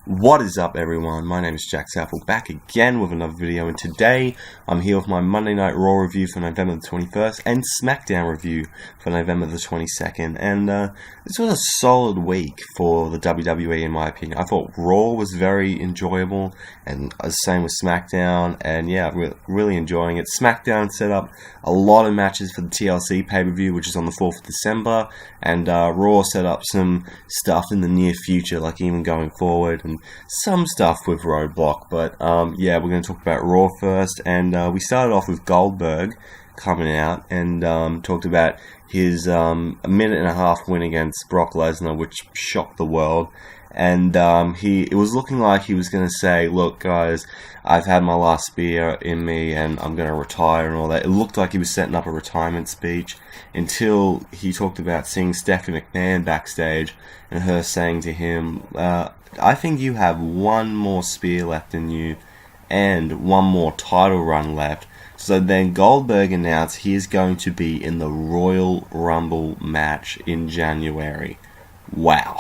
What is up, everyone? My name is Jack Sapple, back again with another video, and today I'm here with my Monday Night Raw review for November the 21st and SmackDown review for November the 22nd. And this was a solid week for the WWE, in my opinion. I thought Raw was very enjoyable, and the same with SmackDown, and yeah, really enjoying it. SmackDown set up a lot of matches for the TLC pay-per-view, which is on the 4th of December, and Raw set up some stuff in the near future, like even going forward, and some stuff with Roadblock. But yeah, we're going to talk about Raw first, and we started off with Goldberg coming out and talked about his a minute and a half win against Brock Lesnar, which shocked the world. And it was looking like he was going to say, "Look, guys, I've had my last spear in me, and I'm going to retire," and all that. It looked like he was setting up a retirement speech until he talked about seeing Stephanie McMahon backstage and her saying to him, "I think you have one more spear left in you and one more title run left." So then Goldberg announced he is going to be in the Royal Rumble match in January. Wow.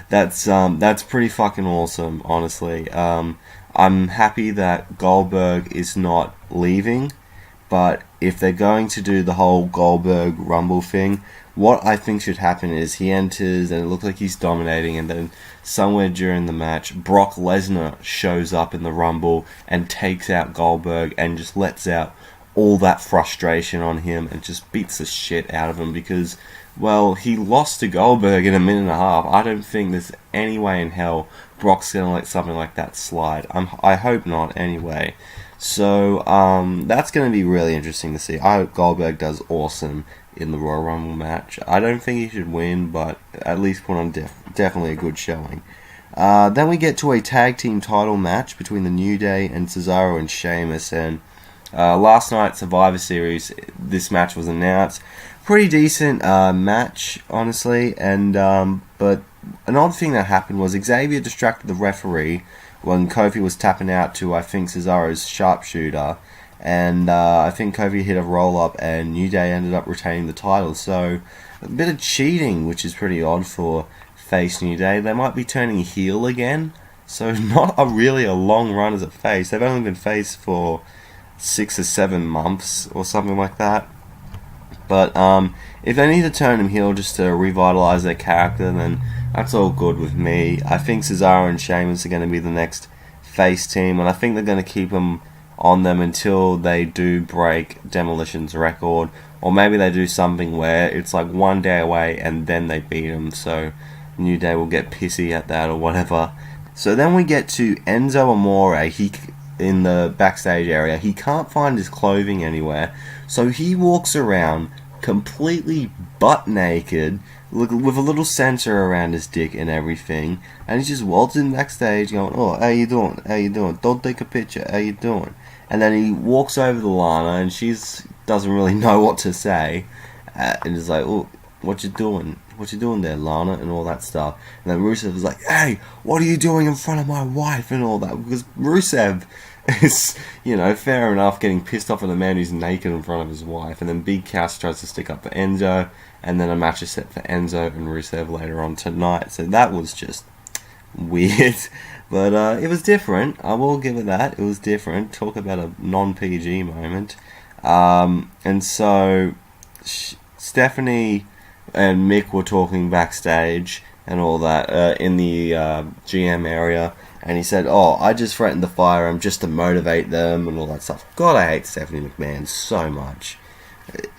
That's pretty fucking awesome, honestly. I'm happy that Goldberg is not leaving, but if they're going to do the whole Goldberg Rumble thing, what I think should happen is he enters and it looks like he's dominating, and then somewhere during the match, Brock Lesnar shows up in the Rumble and takes out Goldberg and just lets out all that frustration on him and just beats the shit out of him because, well, he lost to Goldberg in a minute and a half. I don't think there's any way in hell Brock's going to let something like that slide. I hope not, anyway. So, that's going to be really interesting to see. I hope Goldberg does awesome in the Royal Rumble match. I don't think he should win, but at least put on definitely a good showing. Then we get to a tag team title match between the New Day and Cesaro and Sheamus, and last night, Survivor Series, this match was announced. Pretty decent match, honestly, and but an odd thing that happened was Xavier distracted the referee when Kofi was tapping out to, I think, Cesaro's sharpshooter, and I think Kofi hit a roll-up, and New Day ended up retaining the title. So, a bit of cheating, which is pretty odd for face New Day. They might be turning heel again, so not really a long run as a face. They've only been face for 6 or 7 months or something like that. But if they need to turn him heel just to revitalize their character, then that's all good with me. I think Cesaro and Sheamus are going to be the next face team, and I think they're going to keep them on them until they do break Demolition's record, or maybe they do something where it's like one day away and then they beat him, so New Day will get pissy at that or whatever. So then we get to Enzo Amore. In the backstage area, he can't find his clothing anywhere, so he walks around completely butt naked with a little sensor around his dick and everything, and he's just waltzing backstage going, "Oh, how you doing? How you doing? Don't take a picture. How you doing?" And then he walks over to Lana, and she's doesn't really know what to say, and is like, "Oh, what you doing? What you doing there, Lana?" and all that stuff. And then Rusev is like, "Hey, what are you doing in front of my wife?" and all that, because Rusev is, fair enough, getting pissed off at a man who's naked in front of his wife. And then Big Cass tries to stick up for Enzo, and then a match is set for Enzo and Rusev later on tonight. So that was just weird, but it was different. I will give it that. It was different. Talk about a non-PG moment. And so Stephanie and Mick were talking backstage and all that in the GM area. And he said, "Oh, I just threatened to fire him just to motivate them," and all that stuff. God, I hate Stephanie McMahon so much.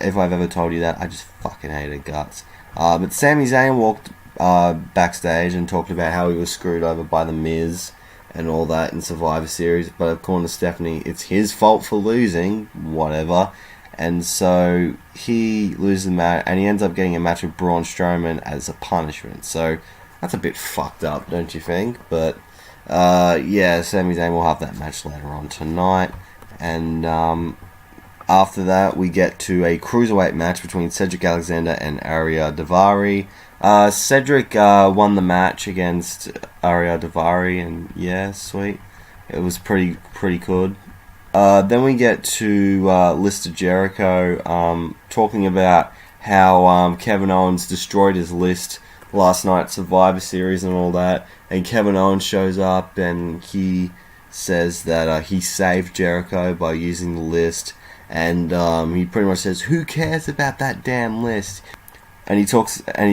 If I've ever told you that, I just fucking hate her guts. But Sami Zayn walked backstage and talked about how he was screwed over by The Miz and all that in Survivor Series. But according to Stephanie, it's his fault for losing, whatever. And so he loses the match, and he ends up getting a match with Braun Strowman as a punishment. So that's a bit fucked up, don't you think? But yeah, Sami Zayn will have that match later on tonight, and after that we get to a cruiserweight match between Cedric Alexander and Ariya Daivari. Cedric won the match against Ariya Daivari, and yeah, sweet. It was pretty good. Then we get to Lister Jericho talking about how Kevin Owens destroyed his list last night's Survivor Series and all that. And Kevin Owens shows up and he says that he saved Jericho by using the list. And he pretty much says, "Who cares about that damn list?" And he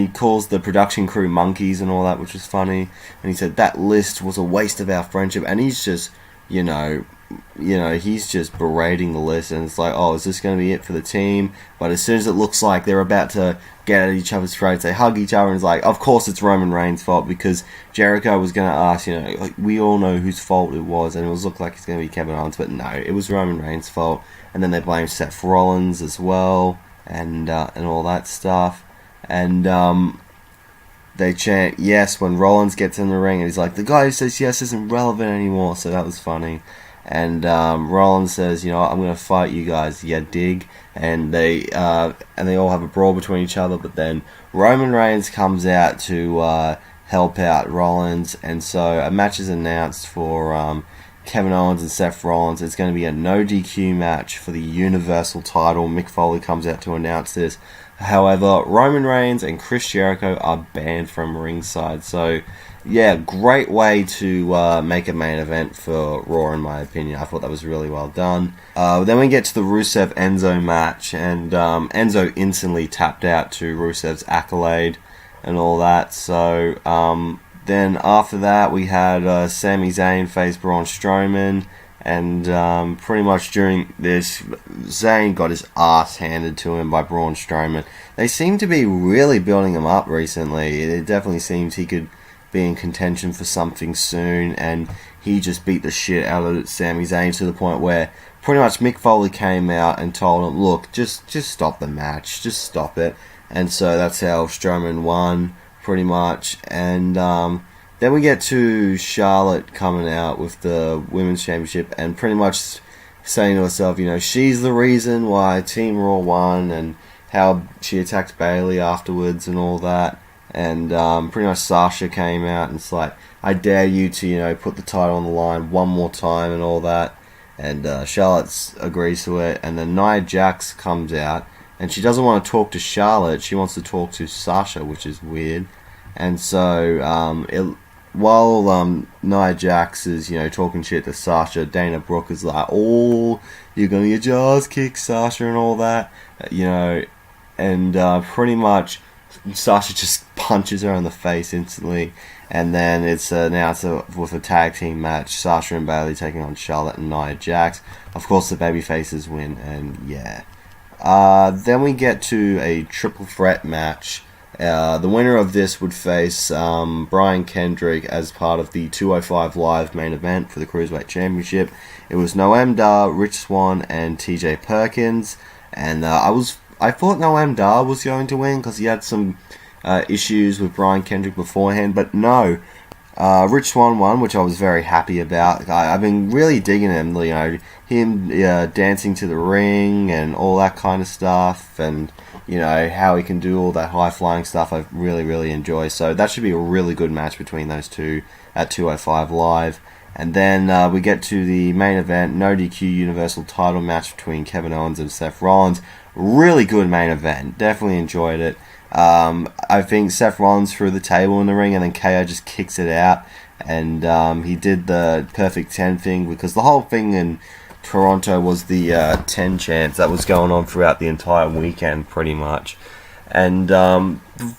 calls the production crew monkeys and all that, which was funny. And he said that list was a waste of our friendship. And he's just, he's just berating the list. And it's like, oh, is this going to be it for the team? But as soon as it looks like they're about to get at each other's throats, they hug each other. And it's like, of course it's Roman Reigns' fault, because Jericho was going to ask, like, we all know whose fault it was. And it was looked like it's going to be Kevin Owens. But no, it was Roman Reigns' fault. And then they blame Seth Rollins as well. And all that stuff. And they chant yes when Rollins gets in the ring, and he's like, the guy who says yes isn't relevant anymore. So that was funny. And Rollins says, I'm going to fight you guys, yeah, dig. And they all have a brawl between each other. But then Roman Reigns comes out to help out Rollins, and so a match is announced for Kevin Owens and Seth Rollins. It's going to be a no DQ match for the Universal title. Mick Foley comes out to announce this. However, Roman Reigns and Chris Jericho are banned from ringside. So, yeah, great way to make a main event for Raw, in my opinion. I thought that was really well done. Then we get to the Rusev-Enzo match, and Enzo instantly tapped out to Rusev's accolade and all that. So, then after that, we had Sami Zayn face Braun Strowman. And pretty much during this, Zayn got his ass handed to him by Braun Strowman. They seem to be really building him up recently. It definitely seems he could be in contention for something soon. And he just beat the shit out of Sami Zayn to the point where pretty much Mick Foley came out and told him, look, just stop the match. Just stop it. And so that's how Strowman won, pretty much. And then we get to Charlotte coming out with the Women's Championship and pretty much saying to herself, she's the reason why Team Raw won, and how she attacked Bayley afterwards and all that. And pretty much Sasha came out and it's like, I dare you to, put the title on the line one more time and all that. And Charlotte agrees to it. And then Nia Jax comes out and she doesn't want to talk to Charlotte. She wants to talk to Sasha, which is weird. And so while Nia Jax is, talking shit to Sasha, Dana Brooke is like, oh, you're going to get your ass kicked, Sasha, and all that, and pretty much Sasha just punches her in the face instantly, and then it's announced with a tag team match, Sasha and Bayley taking on Charlotte and Nia Jax. Of course, the babyfaces win, and yeah. Then we get to a triple threat match. The winner of this would face Brian Kendrick as part of the 205 Live main event for the Cruiserweight Championship. It was Noam Dar, Rich Swann, and TJ Perkins. And I thought Noam Dar was going to win because he had some issues with Brian Kendrick beforehand. But no, Rich Swann won, which I was very happy about. I've been really digging him, him dancing to the ring and all that kind of stuff. And how he can do all that high-flying stuff, I really, really enjoy. So that should be a really good match between those two at 205 Live. And then we get to the main event, no DQ Universal title match between Kevin Owens and Seth Rollins. Really good main event. Definitely enjoyed it. I think Seth Rollins threw the table in the ring and then KO just kicks it out. And he did the perfect 10 thing, because the whole thing in Toronto was the 10 chants that was going on throughout the entire weekend, pretty much. And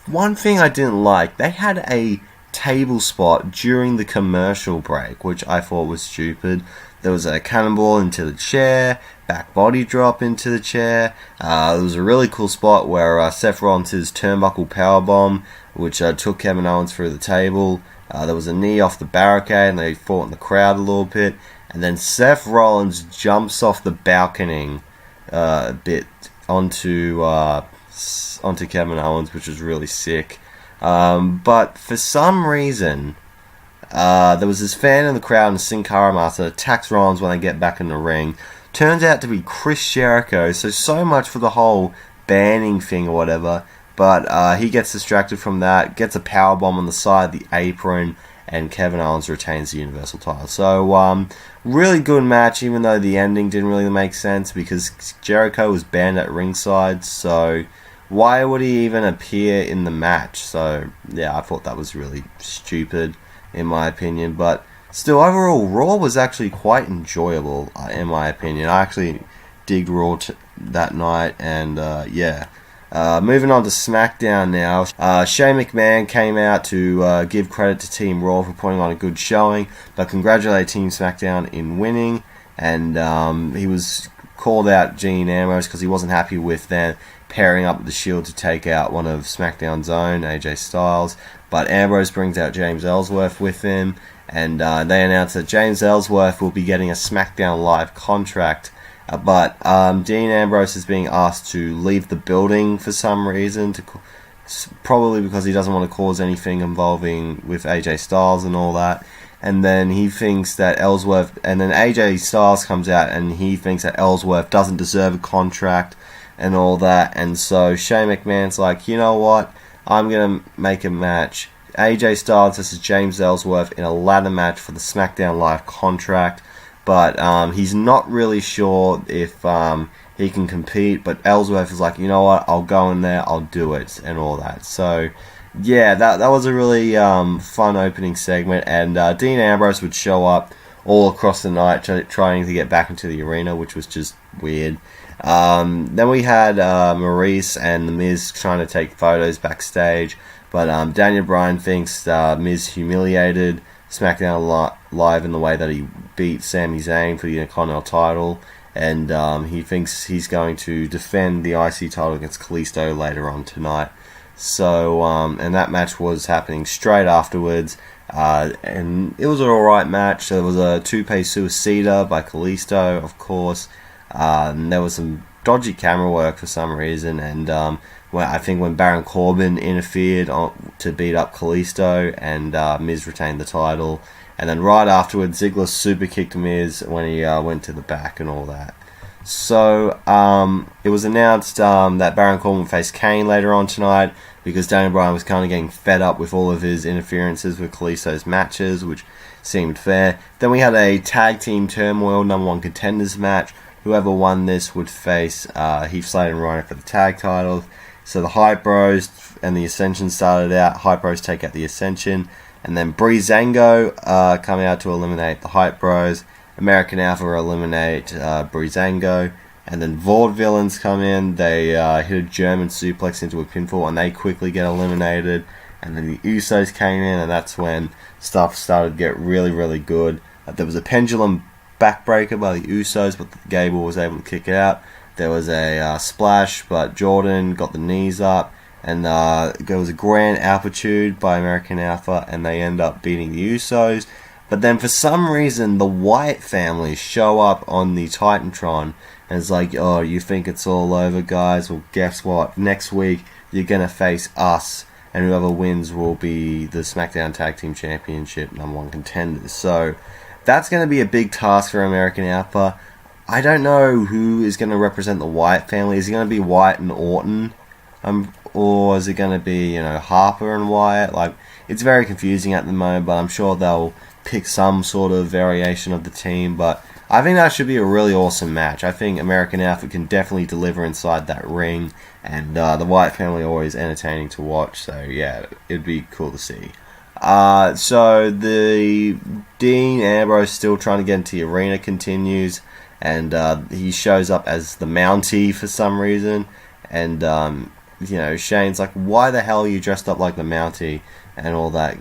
one thing I didn't like, they had a table spot during the commercial break, which I thought was stupid. There was a cannonball into the chair, back body drop into the chair. There was a really cool spot where Seth Rollins' turnbuckle powerbomb, which took Kevin Owens through the table. There was a knee off the barricade, and they fought in the crowd a little bit. And then Seth Rollins jumps off the balcony a bit onto Kevin Owens, which was really sick. But for some reason, there was this fan in the crowd and Sin Cara Master attacks Rollins when they get back in the ring. Turns out to be Chris Jericho, so much for the whole banning thing or whatever. But he gets distracted from that, gets a powerbomb on the side of the apron, and Kevin Owens retains the Universal title. So, really good match, even though the ending didn't really make sense because Jericho was banned at ringside. So, why would he even appear in the match? So, yeah, I thought that was really stupid, in my opinion. But still, overall, Raw was actually quite enjoyable, in my opinion. I actually digged Raw that night, and yeah. Moving on to SmackDown now. Shane McMahon came out to give credit to Team Raw for putting on a good showing, but congratulate Team SmackDown in winning. And he was called out Dean Ambrose because he wasn't happy with them pairing up with the Shield to take out one of SmackDown's own, AJ Styles. But Ambrose brings out James Ellsworth with him, and they announced that James Ellsworth will be getting a SmackDown Live contract. But Dean Ambrose is being asked to leave the building for some reason, probably because he doesn't want to cause anything involving with AJ Styles and all that. And then he thinks that Ellsworth, and then AJ Styles comes out and he thinks that Ellsworth doesn't deserve a contract and all that. And so Shane McMahon's like, you know what, I'm going to make a match. AJ Styles versus James Ellsworth in a ladder match for the SmackDown Live contract. But he's not really sure if he can compete. But Ellsworth is like, you know what, I'll go in there, I'll do it, and all that. So, yeah, that was a really fun opening segment. And Dean Ambrose would show up all across the night trying to get back into the arena, which was just weird. Then we had Maurice and The Miz trying to take photos backstage. But Daniel Bryan thinks Miz humiliated SmackDown Live in the way that he beat Sami Zayn for the Intercontinental title, and he thinks he's going to defend the IC title against Kalisto later on tonight. So, and that match was happening straight afterwards, and it was an alright match. There was a two-pay suicida by Kalisto, of course, and there was some dodgy camera work for some reason, and I think when Baron Corbin interfered to beat up Kalisto, and Miz retained the title. And then right afterwards, Ziggler super kicked Miz when he went to the back and all that. So it was announced that Baron Corbin would face Kane later on tonight, because Daniel Bryan was kind of getting fed up with all of his interferences with Kalisto's matches, which seemed fair. Then we had a Tag Team Turmoil #1 Contenders match. Whoever won this would face Heath Slater and Rhino for the tag titles. So the Hype Bros and the Ascension started out. Hype Bros take out the Ascension. And then Breezango come out to eliminate the Hype Bros. American Alpha eliminate Breezango. And then Vaudevillains come in. They hit a German suplex into a pinfall, and they quickly get eliminated. And then the Usos came in, and that's when stuff started to get really, really good. There was a pendulum backbreaker by the Usos, but Gable was able to kick it out. There was a splash, but Jordan got the knees up, and there was a grand altitude by American Alpha, and they end up beating the Usos. But then for some reason, the Wyatt family show up on the Titantron, and it's like, oh, you think it's all over, guys? Well, guess what? Next week, you're going to face us, and whoever wins will be the SmackDown Tag Team Championship #1 contenders. So that's going to be a big task for American Alpha. I don't know who is going to represent the Wyatt family. Is it going to be Wyatt and Orton? Or is it going to be, Harper and Wyatt? Like, it's very confusing at the moment, but I'm sure they'll pick some sort of variation of the team. But I think that should be a really awesome match. I think American Alpha can definitely deliver inside that ring, and the Wyatt family are always entertaining to watch. So, yeah, it'd be cool to see. So the Dean Ambrose still trying to get into the arena continues. And he shows up as the Mountie for some reason. And, Shane's like, why the hell are you dressed up like the Mountie? And all that.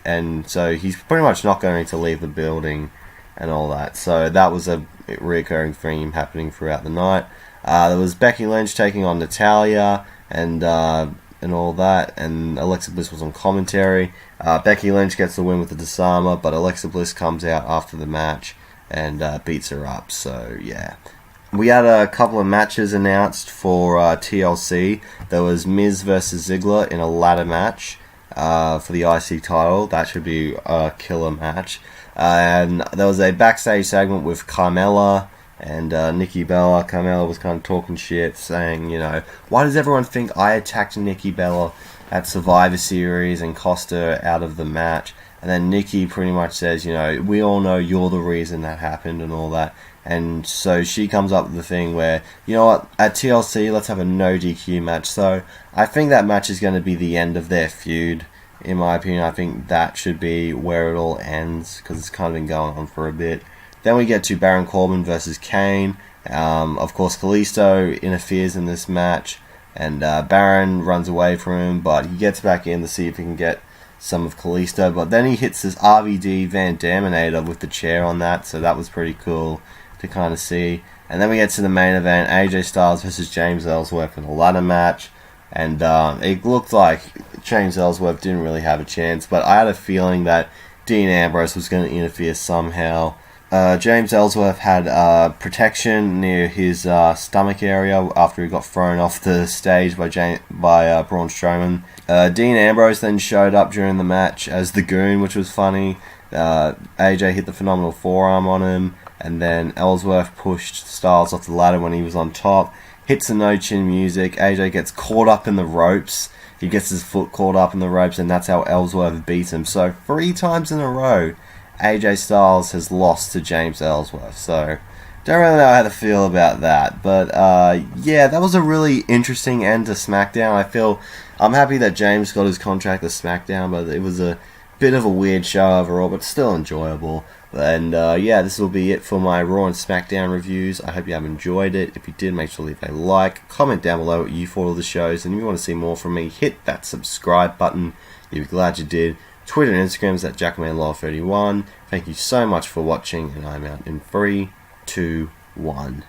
And so he's pretty much not going to leave the building and all that. So that was a recurring theme happening throughout the night. There was Becky Lynch taking on Natalya and all that. And Alexa Bliss was on commentary. Becky Lynch gets the win with the disarmer, but Alexa Bliss comes out after the match and beats her up. So yeah, we had a couple of matches announced for TLC. There was Miz versus Ziggler in a ladder match for the IC title. That should be a killer match. And there was a backstage segment with Carmella and Nikki Bella. Carmella was kind of talking shit, saying, why does everyone think I attacked Nikki Bella at Survivor Series and cost her out of the match? And then Nikki pretty much says, you know, we all know you're the reason that happened and all that. And so she comes up with the thing where, you know what, at TLC, let's have a no DQ match. So I think that match is going to be the end of their feud. In my opinion, I think that should be where it all ends, because it's kind of been going on for a bit. Then we get to Baron Corbin versus Kane. Of course, Kalisto interferes in this match, and Baron runs away from him, but he gets back in to see if he can get some of Kalisto. But then he hits this RVD Van Daminator with the chair on that, so that was pretty cool to kind of see. And then we get to the main event, AJ Styles versus James Ellsworth in a ladder match. And it looked like James Ellsworth didn't really have a chance, but I had a feeling that Dean Ambrose was going to interfere somehow. James Ellsworth had protection near his stomach area after he got thrown off the stage by Braun Strowman. Dean Ambrose then showed up during the match as the Goon, which was funny. AJ hit the phenomenal forearm on him, and then Ellsworth pushed Styles off the ladder when he was on top. Hits the no-chin music. AJ gets caught up in the ropes. He gets his foot caught up in the ropes, and that's how Ellsworth beats him. So 3 times in a row, AJ Styles has lost to James Ellsworth. So don't really know how to feel about that. But yeah, that was a really interesting end to SmackDown. I'm happy that James got his contract to SmackDown, but it was a bit of a weird show overall, but still enjoyable. And yeah, this will be it for my Raw and SmackDown reviews. I hope you have enjoyed it. If you did, make sure to leave a like, comment down below what you thought of the shows, and if you want to see more from me, hit that subscribe button. You'll be glad you did. Twitter and Instagram is at JackmanLaw31. Thank you so much for watching, and I'm out in 3, 2, 1.